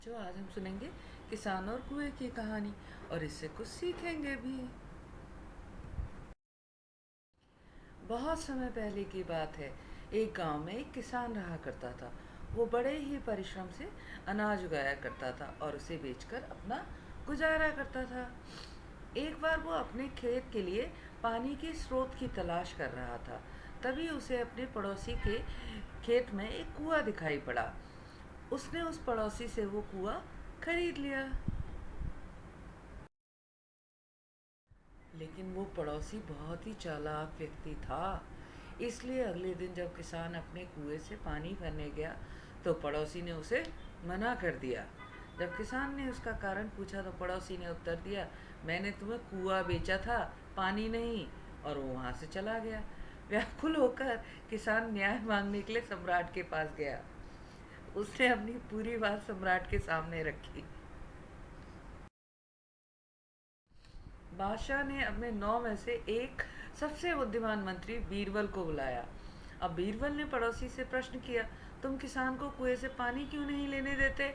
बच्चों, आज हम सुनेंगे किसान और कुएं की कहानी और इससे कुछ सीखेंगे भी। बहुत समय पहले की बात है। एक गांव में एक किसान रहा करता था। वो बड़े ही परिश्रम से अनाज उगाया करता था और उसे बेचकर अपना गुजारा करता था। एक बार वो अपने खेत के लिए पानी के स्रोत की तलाश कर रहा था। तभी उसे अपने पड़ोसी के खेत में एक कुआं दिखाई पड़ा। उसने उस पड़ोसी से वो कुआं खरीद लिया। लेकिन वो पड़ोसी बहुत ही चालाक व्यक्ति था। इसलिए अगले दिन जब किसान अपने कुएं से पानी भरने गया तो पड़ोसी ने उसे मना कर दिया। जब किसान ने उसका कारण पूछा तो पड़ोसी ने उत्तर दिया, मैंने तुम्हें कुआं बेचा था, पानी नहीं। और वो वहां से चला गया। व्याकुल होकर किसान न्याय मांगने के लिए सम्राट के पास गया। उसने अपनी पूरी बात सम्राट के सामने रखी। बादशाह ने अपने 9 में से एक सबसे बुद्धिमान मंत्री बीरबल को बुलाया। अब बीरबल ने पड़ोसी से प्रश्न किया, तुम किसान को कुएं से पानी क्यों नहीं लेने देते?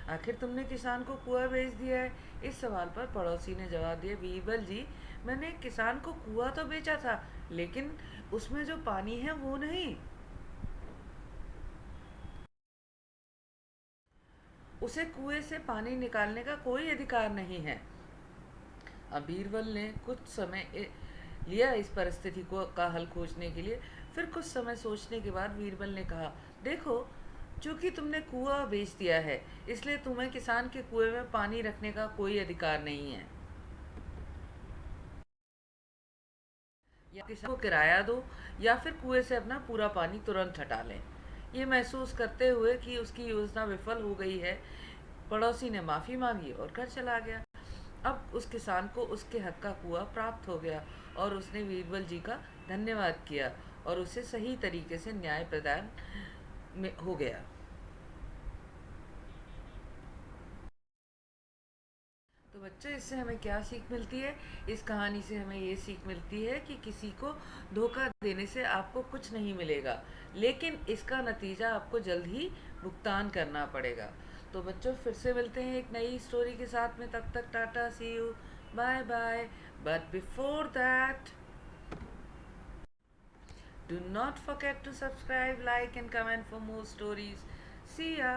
आखिर तुमने किसान को कुआं बेच दिया है। इस सवाल पर पड़ोसी ने जवाब दिया, बीरबल जी, मैंने किसान को कुआं तो बेचा था, लेकिन उसमें जो पानी है वो नहीं। उसे कुएं से पानी निकालने का कोई अधिकार नहीं है। अब बीरबल ने कुछ समय लिया इस परिस्थिति को का हल खोजने के लिए। फिर कुछ समय सोचने के बाद बीरबल ने कहा, देखो, चूंकि तुमने कुआं बेच दिया है, इसलिए तुम्हें किसान के कुएं में पानी रखने का कोई अधिकार नहीं है। या किसान को किराया दो, या फिर कुएं से अपना पूरा पानी तुरंत हटा लें। ये महसूस करते हुए कि उसकी योजना विफल हो गई है, पड़ोसी ने माफ़ी मांगी और घर चला गया। अब उस किसान को उसके हक का कुआं प्राप्त हो गया और उसने बीरबल जी का धन्यवाद किया और उसे सही तरीके से न्याय प्रदान में हो गया। तो बच्चों, इससे हमें क्या सीख मिलती है? इस कहानी से हमें ये सीख मिलती है कि किसी को धोखा देने से आपको कुछ नहीं मिलेगा, लेकिन इसका नतीजा आपको जल्द ही भुगतान करना पड़ेगा। तो बच्चों, फिर से मिलते हैं एक नई स्टोरी के साथ में। तब तक tata, see you, bye bye. But before that, do not forget to subscribe, like and comment for more stories. See ya.